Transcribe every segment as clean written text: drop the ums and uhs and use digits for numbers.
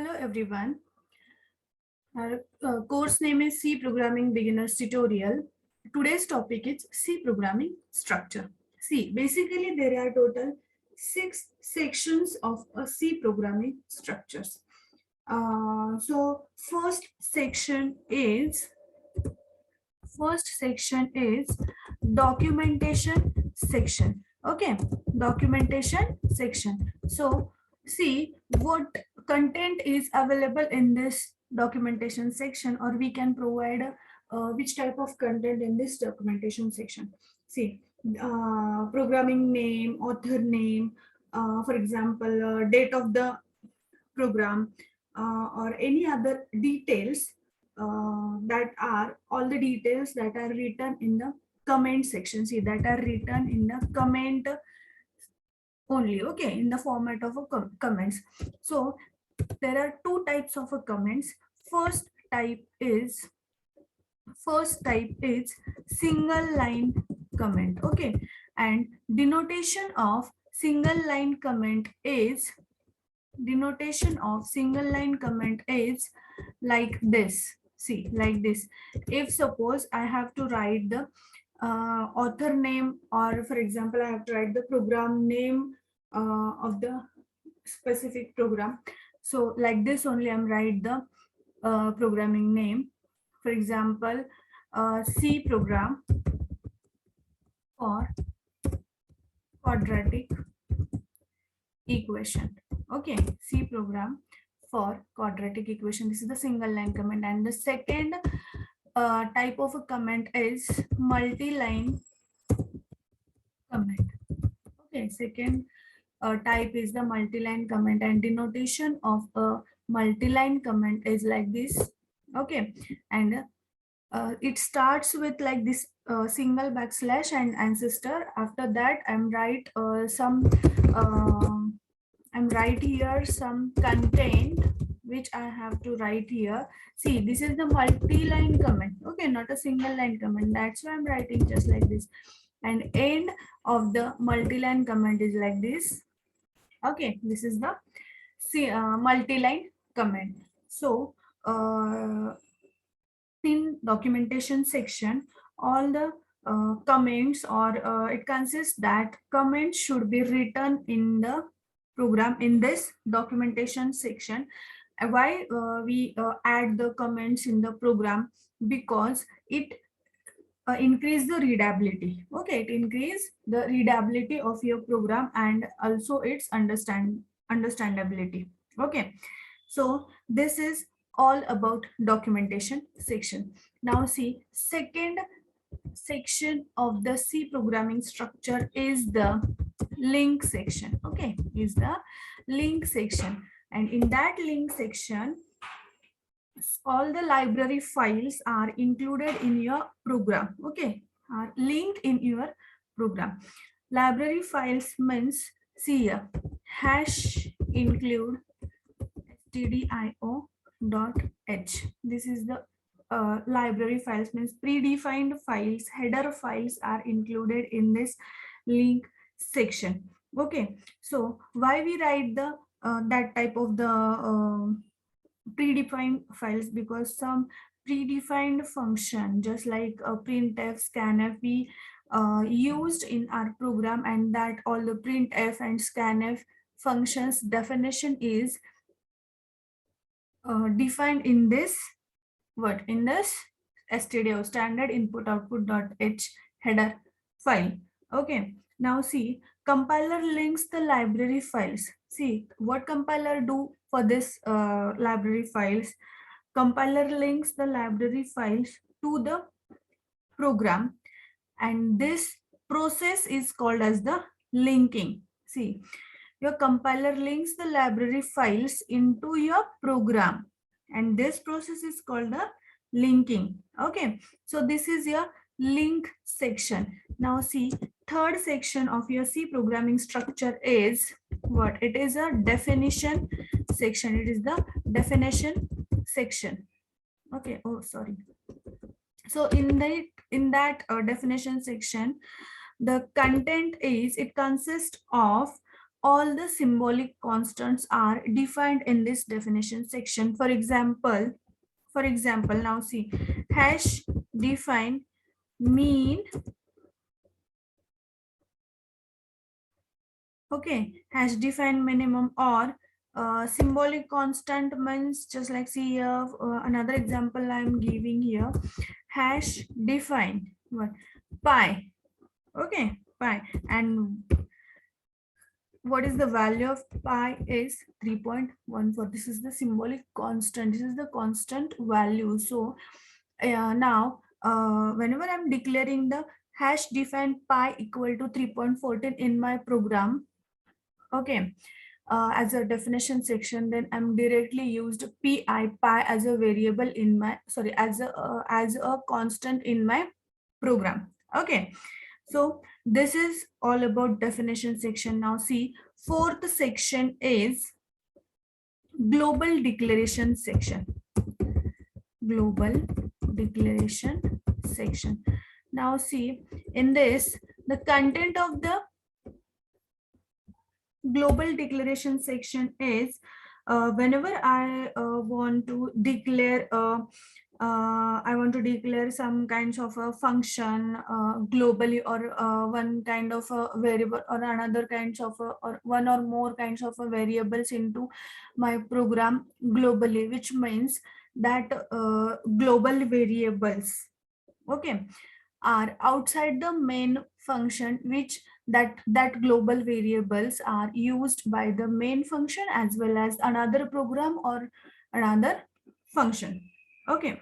Hello everyone. Our course name is C Programming Beginners Tutorial. Today's topic is C Programming Structure. See, basically there are total 6 sections of a C programming structures. So first section is documentation section. Okay, documentation section. So see what content is available in this documentation section, or we can provide which type of content in this documentation section. See, programming name, author name, for example, date of the program, or any other details, that are all the details that are written in the comment section. See, that are written in the comment only, okay, in the format of a comments. So there are two types of a comments. First type is single line comment, okay, and denotation of single line comment is like this. See, like this. If suppose I have to write the author name, or for example I have to write the program name of the specific program, so like this only I'm write the programming name. For example, C program for quadratic equation. Okay, C program for quadratic equation. This is the single line comment. And the second type of a comment is multi-line comment. Okay, second type is the multi-line comment, and denotation of a multi-line comment is like this. Okay, and it starts with like this single backslash and ancestor. After that I'm write I'm write here some content which I have to write here. See, this is the multi-line comment, okay, not a single line comment. That's why I'm writing just like this. And end of the multi-line comment is like this. Okay, this is the multi-line comment. So in documentation section, all the comments, or it consists that comments should be written in the program in this documentation section. Why we add the comments in the program? Because it increase the readability. Okay, it increase the readability of your program, and also its understandability. Okay, so this is all about documentation section. Now see, second section of the C programming structure is the link section. Okay, is the link section. And in that link section, all the library files are included in your program. Okay, are linked in your program. Library files means, see here, hash include stdio.h. This is the library files, means predefined files, header files are included in this link section. Okay, so why we write the that type of the predefined files? Because some predefined function, just like a printf, scanf, we used in our program, and that all the printf and scanf functions definition is defined in this, what, in this stdio, standard input output.h header file. Okay, now see, compiler links the library files. See what compiler do for this library files. Compiler links the library files to the program, and this process is called as the linking. See, your compiler links the library files into your program, and this process is called the linking. Okay, so this is your link section. Now see, third section of your C programming structure is what? It is a definition section. It is the definition section. Okay, oh sorry. So in that definition section, the content is, it consists of all the symbolic constants are defined in this definition section. For example, now see, hash define mean. Okay, hash define minimum, or symbolic constant means, just like see here, another example I'm giving here, hash define what, pi. Okay, pi, and what is the value of pi is 3.14. This is the symbolic constant, this is the constant value. So now whenever I'm declaring the hash define pi equal to 3.14 in my program, okay, as a definition section, then I'm directly used pi as a variable in my, sorry, as a constant in my program. Okay, so this is all about definition section. Now see, fourth section is global declaration section. Global declaration section. Now see, in this, the content of the global declaration section is whenever I want to declare I want to declare some kinds of a function globally, or one kind of a variable, or another kinds of a, or one or more kinds of a variables into my program globally, which means that global variables, okay, are outside the main function, which that global variables are used by the main function as well as another program or another function. Okay,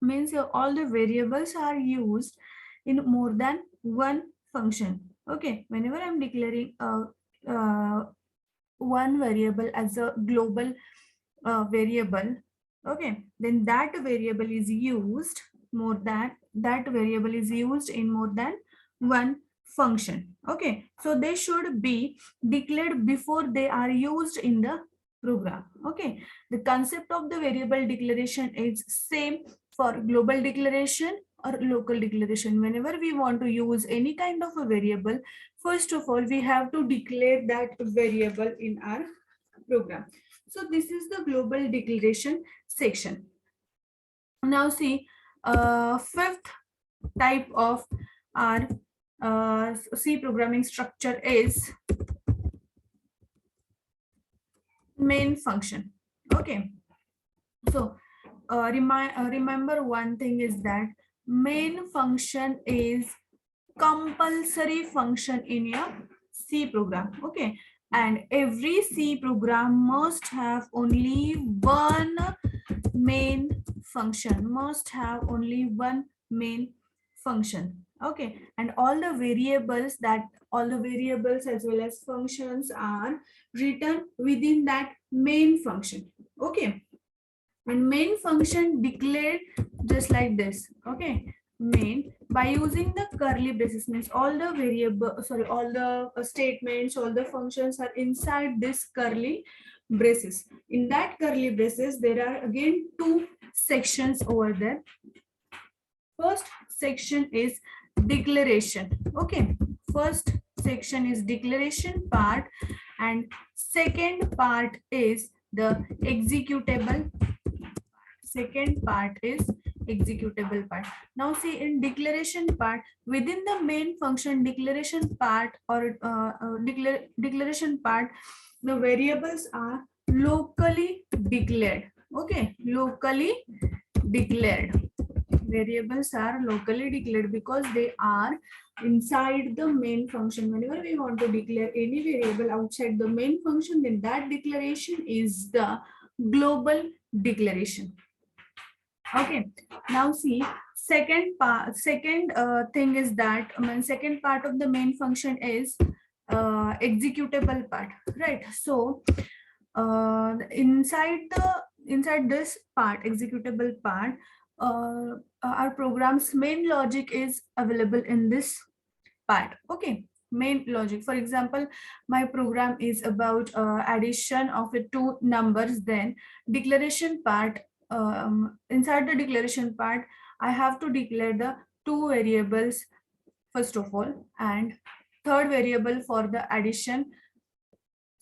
means all the variables are used in more than one function. Okay, whenever I'm declaring one variable as a global variable, okay, then that variable is used more than, that variable is used in more than one function. Okay, so they should be declared before they are used in the program. Okay, the concept of the variable declaration is same for global declaration or local declaration. Whenever we want to use any kind of a variable, first of all we have to declare that variable in our program. So this is the global declaration section. Now see, fifth type of our C programming structure is main function. Okay, so remember one thing is that main function is compulsory function in your C program. Okay, and every C program must have only one main function, must have only one main function. Okay, and all the variables, that all the variables as well as functions are written within that main function. Okay, and main function declared just like this. Okay, main, by using the curly braces, means all the variable, sorry, all the statements, all the functions are inside this curly braces. In that curly braces there are again two sections over there. First section is declaration. Okay, first section is declaration part, and second part is the executable. Second part is executable part. Now see, in declaration part, within the main function declaration part, or declaration part, the variables are locally declared. Okay, locally declared. Variables are locally declared because they are inside the main function. Whenever we want to declare any variable outside the main function, then that declaration is the global declaration. Okay, now see, second part, second thing is that, second part of the main function is executable part, right? So inside this part, executable part, our program's main logic is available in this part. Okay, main logic. For example, my program is about addition of two numbers, then declaration part, inside the declaration part I have to declare the two variables first of all, and third variable for the addition,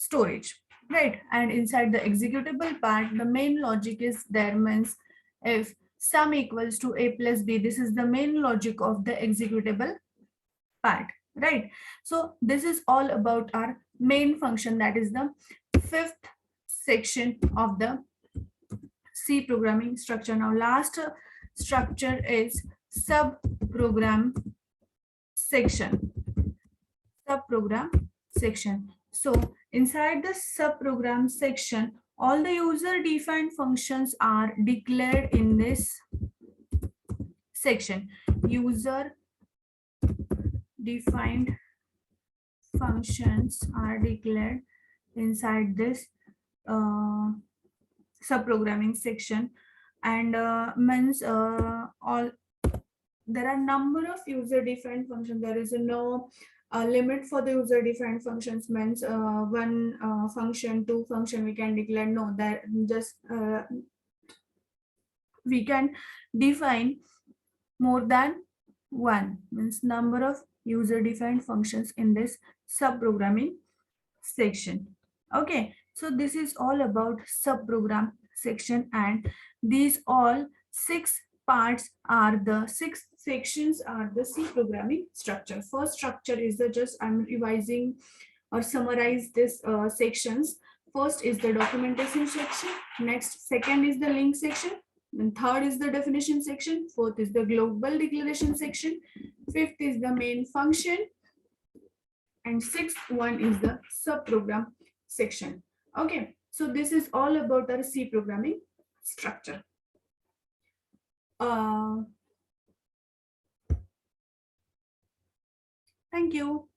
storage, right? And inside the executable part, the main logic is there, means if sum equals to a plus b, this is the main logic of the executable part, right? So this is all about our main function, that is the fifth section of the C programming structure. Now last structure is subprogram section. Subprogram section. So inside the subprogram section, all the user defined functions are declared in this section. User defined functions are declared inside this subprogramming section, and means all there are number of user defined functions. There is no limit for the user defined functions, means one function, two function we can declare. No, that just we can define more than one, means number of user defined functions in this subprogramming section. Okay, so this is all about subprogram section, and these all six parts are the six sections are the C programming structure. First structure is the, just I'm revising or summarize this sections. First is the documentation section, next second is the link section, and third is the definition section, fourth is the global declaration section, fifth is the main function, and sixth one is the subprogram section. Okay, so this is all about our C programming structure. Thank you.